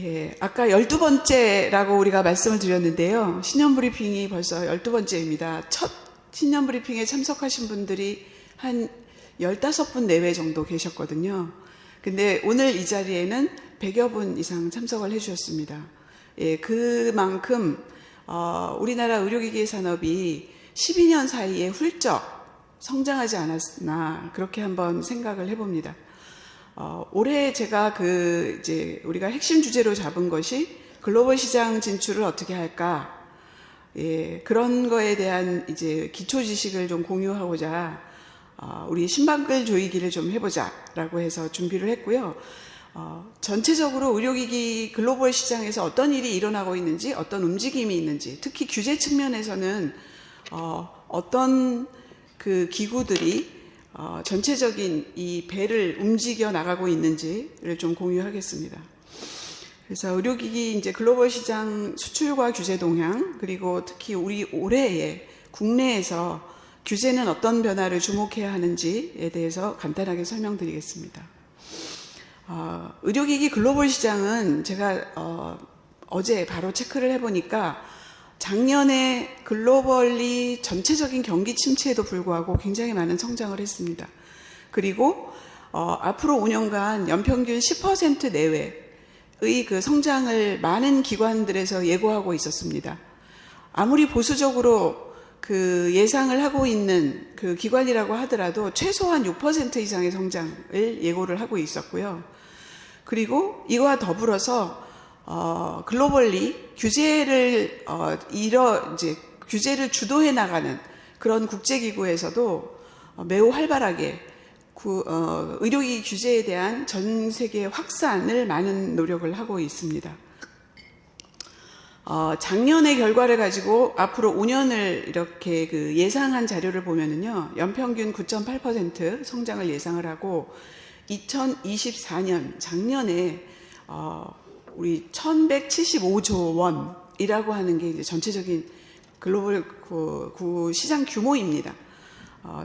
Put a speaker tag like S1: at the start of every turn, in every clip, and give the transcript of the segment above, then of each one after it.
S1: 예, 아까 12번째라고 우리가 말씀을 드렸는데요. 신년 브리핑이 벌써 12번째입니다. 첫 신년 브리핑에 참석하신 분들이 한 15분 내외 정도 계셨거든요. 근데 오늘 이 자리에는 100여 분 이상 참석을 해주셨습니다. 예, 그만큼 우리나라 의료기기 산업이 12년 사이에 훌쩍 성장하지 않았나 그렇게 한번 생각을 해봅니다. 올해 제가 이제 우리가 핵심 주제로 잡은 것이 글로벌 시장 진출을 어떻게 할까? 예, 그런 거에 대한 이제 기초 지식을 좀 공유하고자 우리 신방글 조이기를 좀 해보자라고 해서 준비를 했고요. 전체적으로 의료기기 글로벌 시장에서 어떤 일이 일어나고 있는지, 어떤 움직임이 있는지, 특히 규제 측면에서는 어떤 그 기구들이 전체적인 이 배를 움직여 나가고 있는지를 좀 공유하겠습니다. 그래서 의료기기 이제 글로벌 시장 수출과 규제 동향, 그리고 특히 우리 올해에 국내에서 규제는 어떤 변화를 주목해야 하는지에 대해서 간단하게 설명드리겠습니다. 의료기기 글로벌 시장은 제가 어제 바로 체크를 해보니까 작년에 글로벌리 전체적인 경기 침체에도 불구하고 굉장히 많은 성장을 했습니다. 그리고 앞으로 5년간 연평균 10% 내외의 그 성장을 많은 기관들에서 예고하고 있었습니다. 아무리 보수적으로 그 예상을 하고 있는 그 기관이라고 하더라도 최소한 6% 이상의 성장을 예고를 하고 있었고요. 그리고 이와 더불어서 글로벌리 규제를 이제 규제를 주도해 나가는 그런 국제기구에서도 매우 활발하게 의료기기 규제에 대한 전 세계 확산을 많은 노력을 하고 있습니다. 작년의 결과를 가지고 앞으로 5년을 이렇게 그 예상한 자료를 보면은요, 연평균 9.8% 성장을 예상을 하고 2024년 작년에 우리 1175조 원이라고 하는 게 이제 전체적인 글로벌 시장 규모입니다.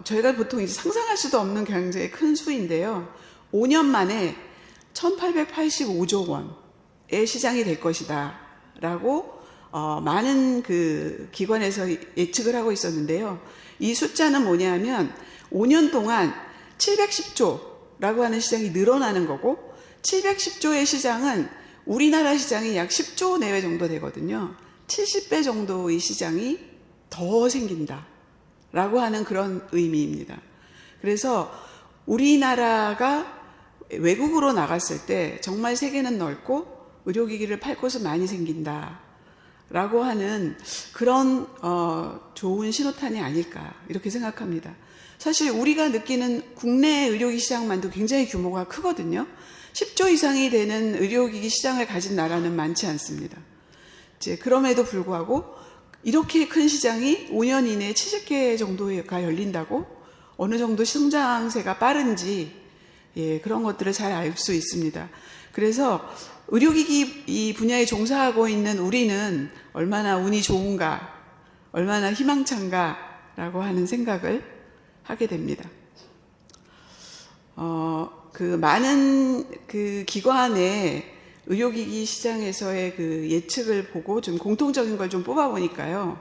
S1: 저희가 보통 이제 상상할 수도 없는 굉장히 큰 수인데요. 5년 만에 1885조 원의 시장이 될 것이다 라고 많은 그 기관에서 예측을 하고 있었는데요. 이 숫자는 뭐냐면 5년 동안 710조라고 하는 시장이 늘어나는 거고, 710조의 시장은 우리나라 시장이 약 10조 내외 정도 되거든요. 70배 정도의 시장이 더 생긴다 라고 하는 그런 의미입니다. 그래서 우리나라가 외국으로 나갔을 때 정말 세계는 넓고 의료기기를 팔 곳은 많이 생긴다 라고 하는 그런 좋은 신호탄이 아닐까 이렇게 생각합니다. 사실 우리가 느끼는 국내 의료기기 시장만도 굉장히 규모가 크거든요. 10조 이상이 되는 의료기기 시장을 가진 나라는 많지 않습니다. 이제 그럼에도 불구하고 이렇게 큰 시장이 5년 이내에 70개 정도가 열린다고 어느 정도 성장세가 빠른지, 예, 그런 것들을 잘 알 수 있습니다. 그래서 의료기기 이 분야에 종사하고 있는 우리는 얼마나 운이 좋은가, 얼마나 희망찬가라고 하는 생각을 하게 됩니다. 많은 그 기관의 의료기기 시장에서의 그 예측을 보고 좀 공통적인 걸 좀 뽑아보니까요.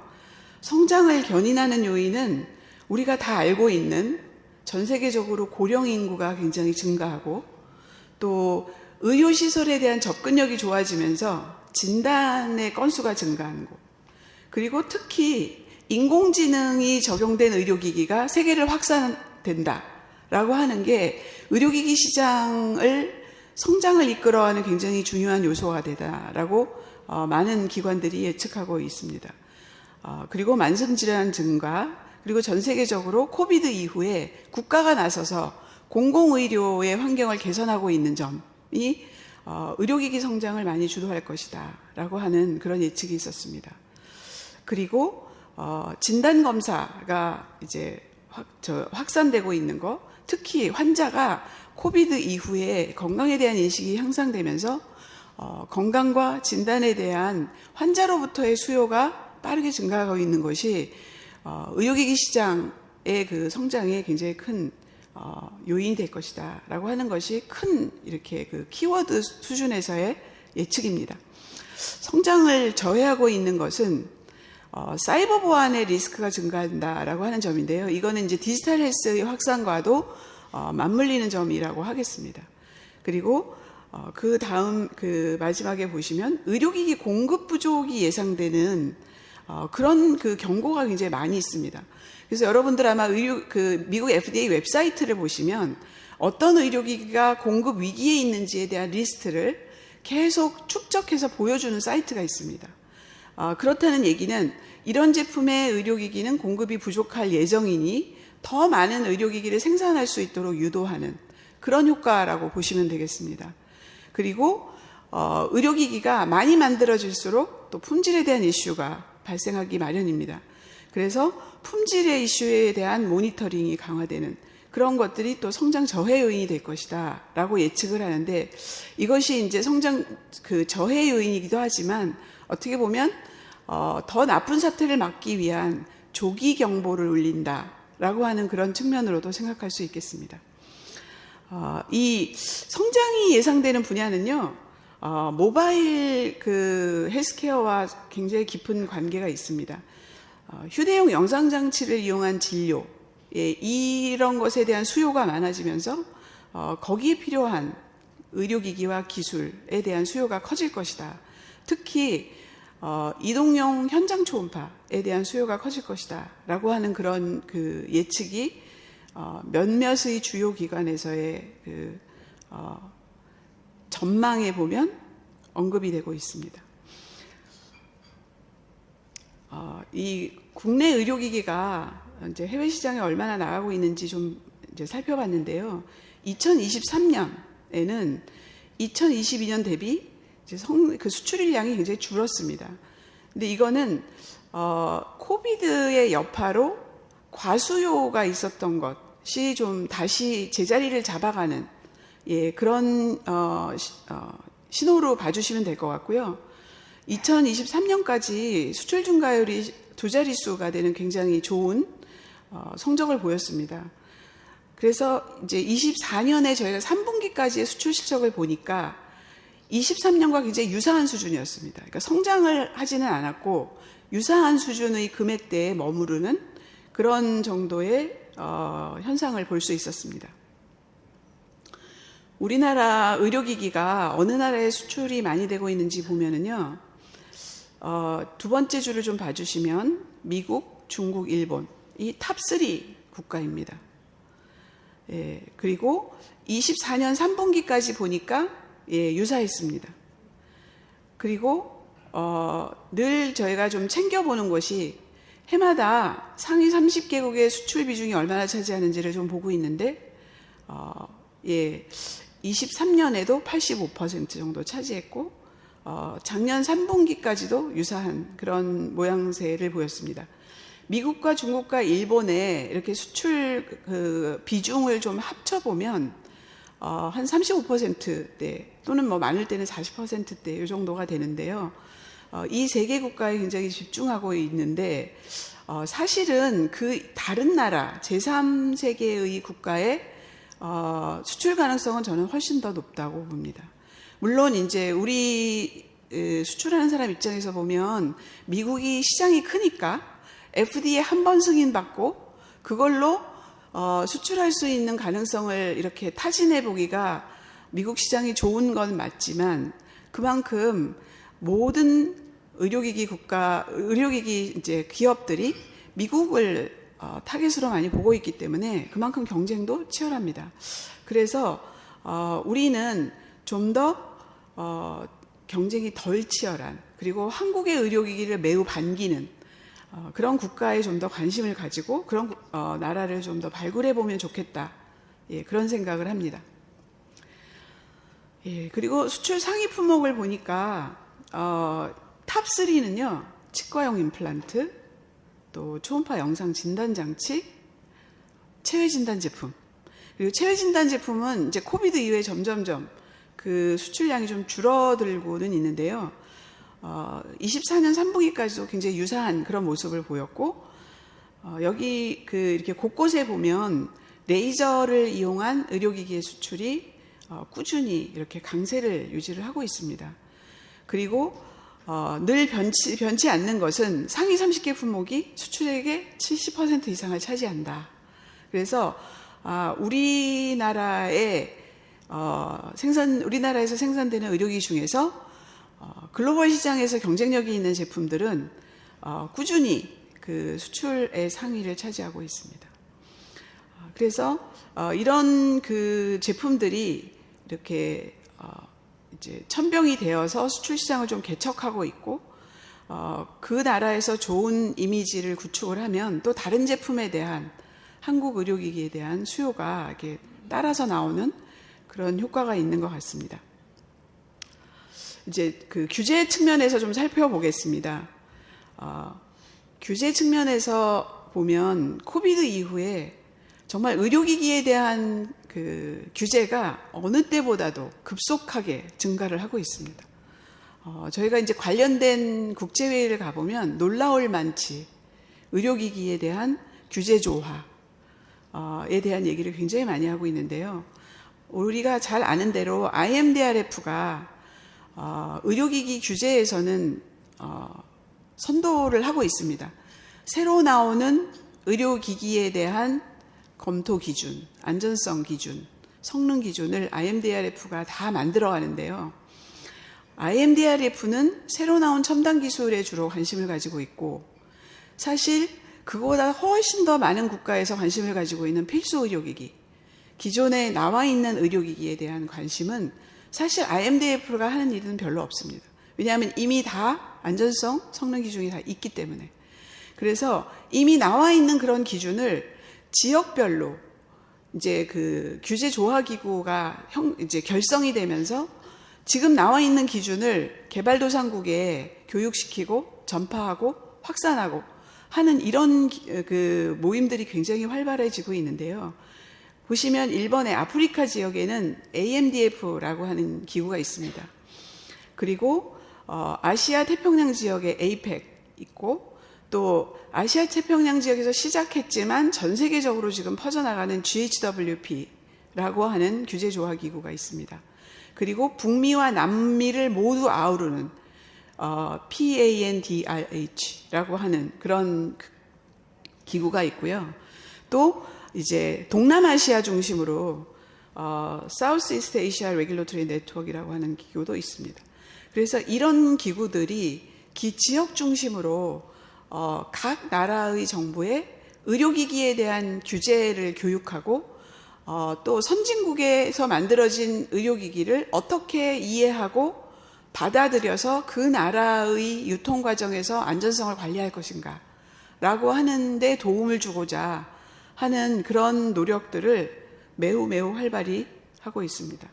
S1: 성장을 견인하는 요인은 우리가 다 알고 있는 전 세계적으로 고령 인구가 굉장히 증가하고, 또 의료시설에 대한 접근력이 좋아지면서 진단의 건수가 증가하는 것, 그리고 특히 인공지능이 적용된 의료기기가 세계를 확산된다라고 하는 게 의료기기 시장을 성장을 이끌어가는 굉장히 중요한 요소가 되다라고 많은 기관들이 예측하고 있습니다. 그리고 만성질환 증가, 그리고 전 세계적으로 코비드 이후에 국가가 나서서 공공의료의 환경을 개선하고 있는 점이 의료기기 성장을 많이 주도할 것이다 라고 하는 그런 예측이 있었습니다. 그리고 진단검사가 이제 확산되고 있는 거, 특히 환자가 코비드 이후에 건강에 대한 인식이 향상되면서 건강과 진단에 대한 환자로부터의 수요가 빠르게 증가하고 있는 것이 의료기기 시장의 그 성장에 굉장히 큰 요인이 될 것이다 라고 하는 것이 큰 이렇게 그 키워드 수준에서의 예측입니다. 성장을 저해하고 있는 것은 사이버 보안의 리스크가 증가한다라고 하는 점인데요. 이거는 이제 디지털 헬스의 확산과도 맞물리는 점이라고 하겠습니다. 그리고 그 다음 그 마지막에 보시면 의료기기 공급 부족이 예상되는 그런 그 경고가 굉장히 많이 있습니다. 그래서 여러분들 아마 미국 FDA 웹사이트를 보시면 어떤 의료기기가 공급 위기에 있는지에 대한 리스트를 계속 축적해서 보여주는 사이트가 있습니다. 그렇다는 얘기는 이런 제품의 의료기기는 공급이 부족할 예정이니 더 많은 의료기기를 생산할 수 있도록 유도하는 그런 효과라고 보시면 되겠습니다. 그리고 의료기기가 많이 만들어질수록 또 품질에 대한 이슈가 발생하기 마련입니다. 그래서 품질의 이슈에 대한 모니터링이 강화되는 그런 것들이 또 성장 저해 요인이 될 것이다 라고 예측을 하는데, 이것이 이제 성장 그 저해 요인이기도 하지만 어떻게 보면 더 나쁜 사태를 막기 위한 조기 경보를 울린다 라고 하는 그런 측면으로도 생각할 수 있겠습니다. 이 성장이 예상되는 분야는요, 모바일 그 헬스케어와 굉장히 깊은 관계가 있습니다. 휴대용 영상장치를 이용한 진료, 이런 것에 대한 수요가 많아지면서 거기에 필요한 의료기기와 기술에 대한 수요가 커질 것이다. 특히 이동용 현장 초음파에 대한 수요가 커질 것이다 라고 하는 그런 그 예측이 몇몇의 주요 기관에서의 그 전망에 보면 언급이 되고 있습니다. 이 국내 의료기기가 이제 해외 시장에 얼마나 나가고 있는지 좀 이제 살펴봤는데요. 2023년에는 2022년 대비 이제 그 수출량이 굉장히 줄었습니다. 근데 이거는 코비드의 여파로 과수요가 있었던 것이 좀 다시 제자리를 잡아가는 그런 신호로 봐주시면 될 것 같고요. 2023년까지 수출 증가율이 두 자릿수가 되는 굉장히 좋은 성적을 보였습니다. 그래서 이제 24년에 저희가 3분기까지의 수출 실적을 보니까 23년과 굉장히 유사한 수준이었습니다. 그러니까 성장을 하지는 않았고 유사한 수준의 금액대에 머무르는 그런 정도의 현상을 볼 수 있었습니다. 우리나라 의료기기가 어느 나라에 수출이 많이 되고 있는지 보면은요, 두 번째 줄을 좀 봐주시면 미국, 중국, 일본 이 탑3 국가입니다. 그리고 24년 3분기까지 보니까 유사했습니다. 그리고 늘 저희가 좀 챙겨보는 것이 해마다 상위 30개국의 수출 비중이 얼마나 차지하는지를 좀 보고 있는데 23년에도 85% 정도 차지했고 작년 3분기까지도 유사한 그런 모양새를 보였습니다. 미국과 중국과 일본의 이렇게 수출 그 비중을 좀 합쳐보면 한 35%대 또는 뭐 많을 때는 40%대 이 정도가 되는데요. 이 세 개 국가에 굉장히 집중하고 있는데 사실은 그 다른 나라 제3세계의 국가의 수출 가능성은 저는 훨씬 더 높다고 봅니다. 물론 이제 우리 수출하는 사람 입장에서 보면 미국이 시장이 크니까 FDA 한 번 승인받고 그걸로 수출할 수 있는 가능성을 이렇게 타진해 보기가 미국 시장이 좋은 건 맞지만 그만큼 모든 의료기기 이제 기업들이 미국을 타겟으로 많이 보고 있기 때문에 그만큼 경쟁도 치열합니다. 그래서 우리는 좀 더 경쟁이 덜 치열한, 그리고 한국의 의료기기를 매우 반기는 그런 국가에 좀 더 관심을 가지고 그런 나라를 좀 더 발굴해 보면 좋겠다. 그런 생각을 합니다. 그리고 수출 상위 품목을 보니까 탑3는요, 치과용 임플란트, 또 초음파 영상 진단 장치, 체외 진단 제품. 그리고 체외 진단 제품은 이제 코비드 이후에 점점점 그 수출량이 좀 줄어들고는 있는데요. 24년 3분기까지도 굉장히 유사한 그런 모습을 보였고, 여기 이렇게 곳곳에 보면 레이저를 이용한 의료기기의 수출이 꾸준히 이렇게 강세를 유지를 하고 있습니다. 그리고 늘 변치 않는 것은 상위 30개 품목이 수출액의 70% 이상을 차지한다. 그래서 우리나라에서 생산되는 의료기기 중에서 글로벌 시장에서 경쟁력이 있는 제품들은 꾸준히 그 수출의 상위를 차지하고 있습니다. 그래서 이런 그 제품들이 이렇게 이제 천병이 되어서 수출 시장을 좀 개척하고 있고 그 나라에서 좋은 이미지를 구축을 하면 또 다른 제품에 대한 한국 의료기기에 대한 수요가 이렇게 따라서 나오는 그런 효과가 있는 것 같습니다. 이제 그 규제 측면에서 좀 살펴보겠습니다. 규제 측면에서 보면 코비드 이후에 정말 의료기기에 대한 그 규제가 어느 때보다도 급속하게 증가를 하고 있습니다. 저희가 이제 관련된 국제회의를 가보면 놀라울 만치 의료기기에 대한 규제 조화에 대한 얘기를 굉장히 많이 하고 있는데요. 우리가 잘 아는 대로 IMDRF가 의료기기 규제에서는 선도를 하고 있습니다. 새로 나오는 의료기기에 대한 검토 기준, 안전성 기준, 성능 기준을 IMDRF가 다 만들어 가는데요. IMDRF는 새로 나온 첨단 기술에 주로 관심을 가지고 있고 사실 그거보다 훨씬 더 많은 국가에서 관심을 가지고 있는 필수 의료기기, 기존에 나와 있는 의료기기에 대한 관심은 사실 IMDRF가 하는 일은 별로 없습니다. 왜냐하면 이미 다 안전성, 성능 기준이 다 있기 때문에. 그래서 이미 나와 있는 그런 기준을 지역별로 이제 그 규제 조화 기구가 이제 결성이 되면서 지금 나와 있는 기준을 개발도상국에 교육시키고 전파하고 확산하고 하는 이런 그 모임들이 굉장히 활발해지고 있는데요. 보시면 일본의 아프리카 지역에는 AMDF라고 하는 기구가 있습니다. 그리고 아시아 태평양 지역에 APEC 있고 또 아시아 태평양 지역에서 시작했지만 전 세계적으로 지금 퍼져나가는 GHWP라고 하는 규제 조화 기구가 있습니다. 그리고 북미와 남미를 모두 아우르는 PANDRH라고 하는 그런 기구가 있고요. 또 이제 동남아시아 중심으로 Southeast Asia Regulatory Network이라고 하는 기구도 있습니다. 그래서 이런 기구들이 지역 중심으로 각 나라의 정부의 의료기기에 대한 규제를 교육하고 또 선진국에서 만들어진 의료기기를 어떻게 이해하고 받아들여서 그 나라의 유통 과정에서 안전성을 관리할 것인가 라고 하는 데 도움을 주고자 하는 그런 노력들을 매우 활발히 하고 있습니다.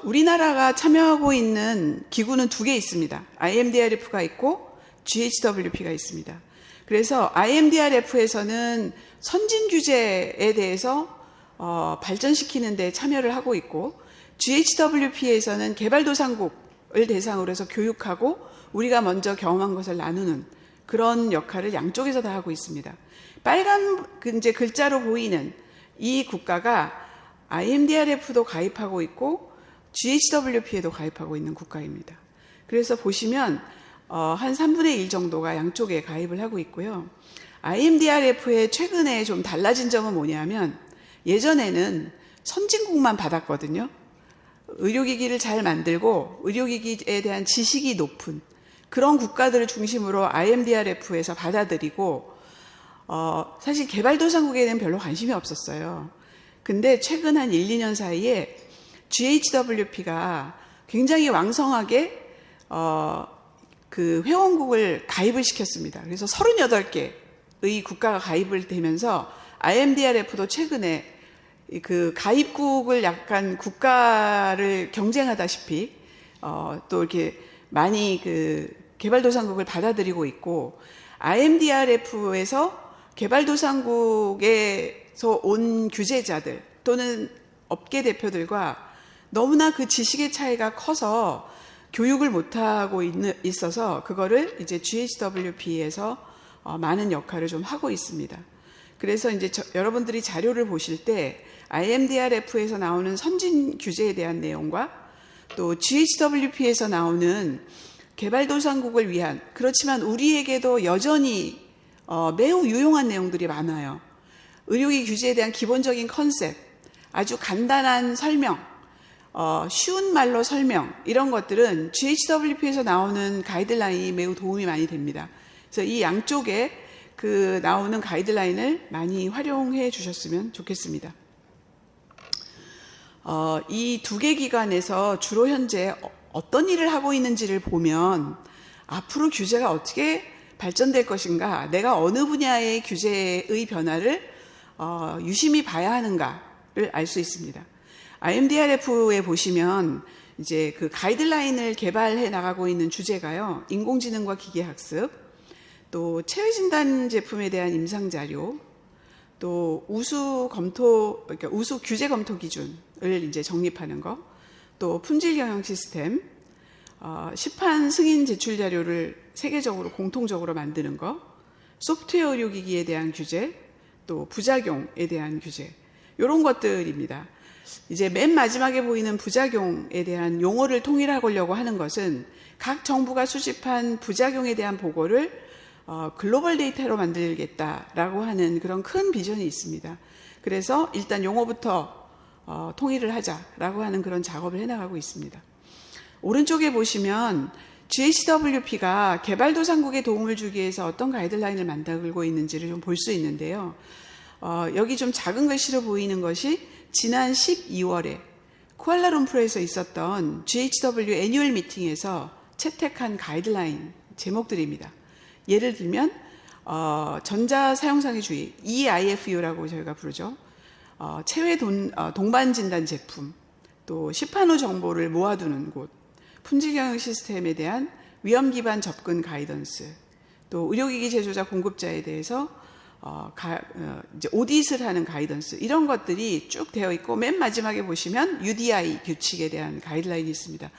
S1: 우리나라가 참여하고 있는 기구는 2개 있습니다. IMDRF가 있고 GHWP가 있습니다. 그래서 IMDRF에서는 선진 규제에 대해서 발전시키는 데 참여를 하고 있고 GHWP에서는 개발도상국을 대상으로 해서 교육하고 우리가 먼저 경험한 것을 나누는 그런 역할을 양쪽에서 다 하고 있습니다. 빨간 이제 글자로 보이는 이 국가가 IMDRF도 가입하고 있고 GHWP에도 가입하고 있는 국가입니다. 그래서 보시면 한 3분의 1 정도가 양쪽에 가입을 하고 있고요. IMDRF의 최근에 좀 달라진 점은 뭐냐면 예전에는 선진국만 받았거든요. 의료기기를 잘 만들고 의료기기에 대한 지식이 높은 그런 국가들을 중심으로 IMDRF에서 받아들이고 사실 개발도상국에는 별로 관심이 없었어요. 근데 최근 한 1, 2년 사이에 GHWP가 굉장히 왕성하게 그 회원국을 가입을 시켰습니다. 그래서 38개의 국가가 가입을 되면서 IMDRF도 최근에 그 가입국을 약간 국가를 경쟁하다시피 또 이렇게 많이 그 개발도상국을 받아들이고 있고 IMDRF에서 개발도상국에서 온 규제자들 또는 업계 대표들과 너무나 그 지식의 차이가 커서 교육을 못하고 있어서 그거를 이제 GHWP에서 많은 역할을 좀 하고 있습니다. 그래서 이제 여러분들이 자료를 보실 때 IMDRF에서 나오는 선진 규제에 대한 내용과 또 GHWP에서 나오는 개발도상국을 위한, 그렇지만 우리에게도 여전히 매우 유용한 내용들이 많아요. 의료기 규제에 대한 기본적인 컨셉, 아주 간단한 설명, 쉬운 말로 설명, 이런 것들은 GHWP에서 나오는 가이드라인이 매우 도움이 많이 됩니다. 그래서 이 양쪽에 그 나오는 가이드라인을 많이 활용해 주셨으면 좋겠습니다. 이 두 개 기관에서 주로 현재 어떤 일을 하고 있는지를 보면 앞으로 규제가 어떻게 발전될 것인가, 내가 어느 분야의 규제의 변화를 유심히 봐야 하는가를 알 수 있습니다. IMDRF에 보시면 이제 그 가이드라인을 개발해 나가고 있는 주제가요, 인공지능과 기계학습, 또 체외진단 제품에 대한 임상 자료, 또 우수 그러니까 우수 규제 검토 기준을 이제 정립하는 거, 또 품질 경영 시스템, 시판 승인 제출 자료를 세계적으로 공통적으로 만드는 거, 소프트웨어 의료기기에 대한 규제, 또 부작용에 대한 규제, 이런 것들입니다. 이제 맨 마지막에 보이는 부작용에 대한 용어를 통일하려고 하는 것은 각 정부가 수집한 부작용에 대한 보고를 글로벌 데이터로 만들겠다라고 하는 그런 큰 비전이 있습니다. 그래서 일단 용어부터 통일을 하자라고 하는 그런 작업을 해나가고 있습니다. 오른쪽에 보시면 GHWP가 개발도상국에 도움을 주기 위해서 어떤 가이드라인을 만들고 있는지를 좀 볼 수 있는데요. 여기 좀 작은 글씨로 보이는 것이 지난 12월에 쿠알라룸푸르에서 있었던 GHW 애뉴얼 미팅에서 채택한 가이드라인 제목들입니다. 예를 들면 전자사용상의주의, EIFU라고 저희가 부르죠. 체외 동반 진단 제품, 또 시판 후 정보를 모아두는 곳, 품질 경영 시스템에 대한 위험 기반 접근 가이던스, 또 의료기기 제조자 공급자에 대해서 이제 오디트를 하는 가이던스, 이런 것들이 쭉 되어 있고, 맨 마지막에 보시면 UDI 규칙에 대한 가이드라인이 있습니다.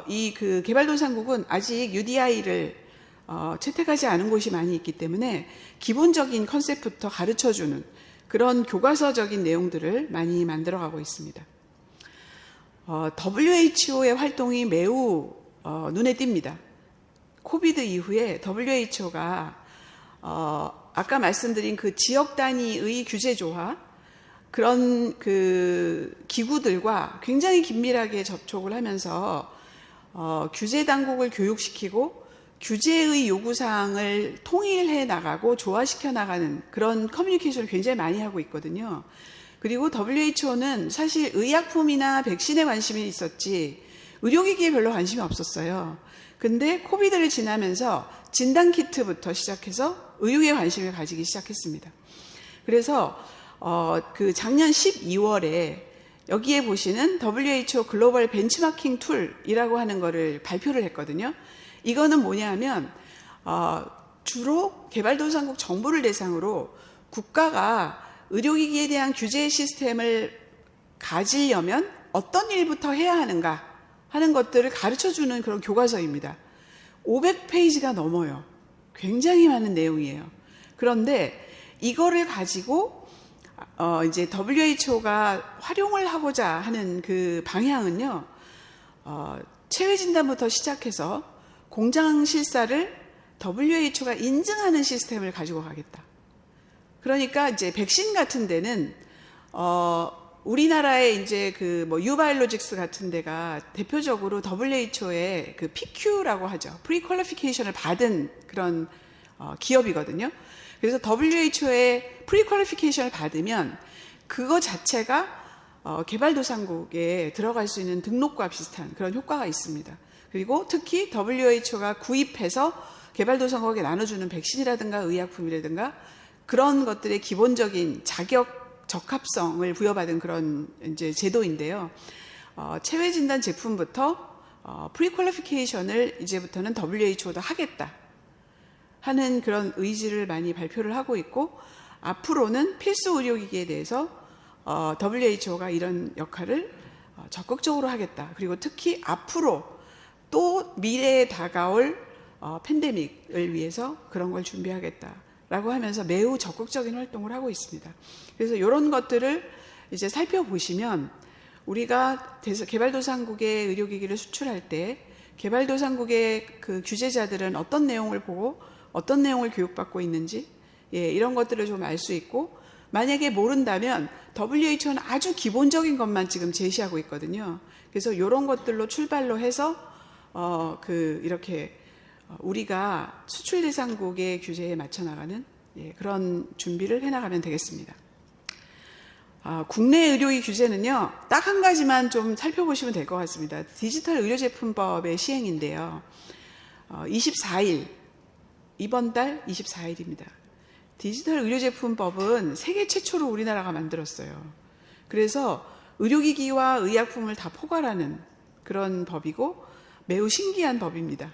S1: 이 그 개발도상국은 아직 UDI를 채택하지 않은 곳이 많이 있기 때문에 기본적인 컨셉부터 가르쳐주는 그런 교과서적인 내용들을 많이 만들어가고 있습니다. WHO의 활동이 매우 눈에 띕니다. 코비드 이후에 WHO가 아까 말씀드린 그 지역 단위의 규제 조화, 그런 그 기구들과 굉장히 긴밀하게 접촉을 하면서 규제 당국을 교육시키고 규제의 요구사항을 통일해 나가고 조화시켜 나가는 그런 커뮤니케이션을 굉장히 많이 하고 있거든요. 그리고 WHO는 사실 의약품이나 백신에 관심이 있었지 의료기기에 별로 관심이 없었어요. 근데 코비드를 지나면서 진단키트부터 시작해서 의료에 관심을 가지기 시작했습니다. 그래서 그 작년 12월에 여기에 보시는 WHO 글로벌 벤치마킹 툴이라고 하는 거를 발표를 했거든요. 이거는 뭐냐면 주로 개발도상국 정부를 대상으로 국가가 의료기기에 대한 규제 시스템을 가지려면 어떤 일부터 해야 하는가 하는 것들을 가르쳐주는 그런 교과서입니다. 500페이지가 넘어요. 굉장히 많은 내용이에요. 그런데 이거를 가지고 이제 WHO가 활용을 하고자 하는 그 방향은요, 체외 진단부터 시작해서 공장 실사를 WHO가 인증하는 시스템을 가지고 가겠다. 그러니까 이제 백신 같은 데는 우리나라의 이제 그 뭐 유바이올로직스 같은 데가 대표적으로 WHO의 그 PQ라고 하죠. 프리퀄리피케이션을 받은 그런 기업이거든요. 그래서 WHO의 프리퀄리피케이션을 받으면 그거 자체가 개발도상국에 들어갈 수 있는 등록과 비슷한 그런 효과가 있습니다. 그리고 특히 WHO가 구입해서 개발도상국에 나눠주는 백신이라든가 의약품이라든가 그런 것들의 기본적인 자격 적합성을 부여받은 그런 이제 제도인데요. 체외 진단 제품부터 프리퀄리피케이션을 이제부터는 WHO도 하겠다 하는 그런 의지를 많이 발표를 하고 있고, 앞으로는 필수 의료기기에 대해서 WHO가 이런 역할을 적극적으로 하겠다. 그리고 특히 앞으로 또 미래에 다가올 팬데믹을 위해서 그런 걸 준비하겠다라고 하면서 매우 적극적인 활동을 하고 있습니다. 그래서 이런 것들을 이제 살펴보시면 우리가 개발도상국에 의료기기를 수출할 때 개발도상국의 그 규제자들은 어떤 내용을 보고 어떤 내용을 교육받고 있는지, 이런 것들을 좀 알 수 있고, 만약에 모른다면 WHO는 아주 기본적인 것만 지금 제시하고 있거든요. 그래서 이런 것들로 출발로 해서 이렇게 우리가 수출 대상국의 규제에 맞춰 나가는 그런 준비를 해나가면 되겠습니다. 국내 의료기 규제는요, 딱 한 가지만 좀 살펴보시면 될 것 같습니다. 디지털 의료제품법의 시행인데요. 24일, 이번 달 24일입니다. 디지털 의료제품법은 세계 최초로 우리나라가 만들었어요. 그래서 의료기기와 의약품을 다 포괄하는 그런 법이고 매우 신기한 법입니다.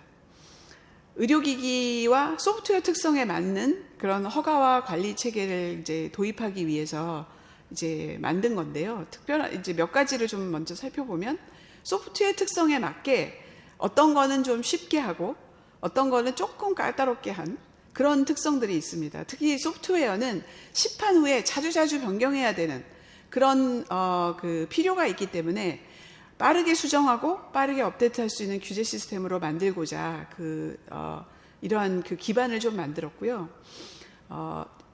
S1: 의료기기와 소프트웨어 특성에 맞는 그런 허가와 관리 체계를 이제 도입하기 위해서 이제 만든 건데요. 특별한 이제 몇 가지를 좀 먼저 살펴보면, 소프트웨어 특성에 맞게 어떤 거는 좀 쉽게 하고 어떤 거는 조금 까다롭게 한 그런 특성들이 있습니다. 특히 소프트웨어는 시판 후에 자주자주 변경해야 되는 그런 그 필요가 있기 때문에 빠르게 수정하고 빠르게 업데이트할 수 있는 규제 시스템으로 만들고자 이러한 그 기반을 좀 만들었고요.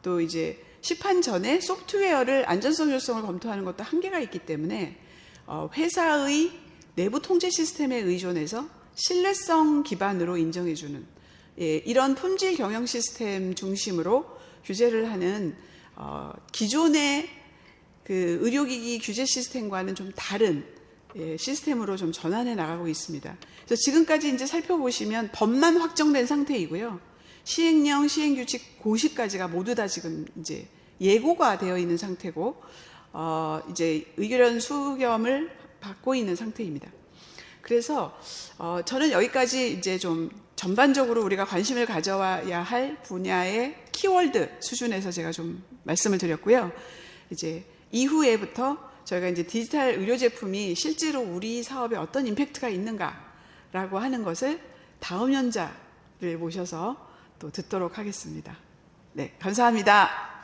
S1: 또 이제 시판 전에 소프트웨어를 안전성 효율성을 검토하는 것도 한계가 있기 때문에 회사의 내부 통제 시스템에 의존해서 신뢰성 기반으로 인정해주는 이런 품질 경영 시스템 중심으로 규제를 하는 기존의 그 의료기기 규제 시스템과는 좀 다른 시스템으로 좀 전환해 나가고 있습니다. 그래서 지금까지 이제 살펴보시면 법만 확정된 상태이고요. 시행령, 시행규칙, 고시까지가 모두 다 지금 이제 예고가 되어 있는 상태고, 이제 의견 수렴을 받고 있는 상태입니다. 그래서 저는 여기까지 이제 좀 전반적으로 우리가 관심을 가져야 할 분야의 키워드 수준에서 제가 좀 말씀을 드렸고요. 이제 이후에부터 저희가 이제 디지털 의료 제품이 실제로 우리 사업에 어떤 임팩트가 있는가라고 하는 것을 다음 연자를 모셔서 또 듣도록 하겠습니다. 네, 감사합니다.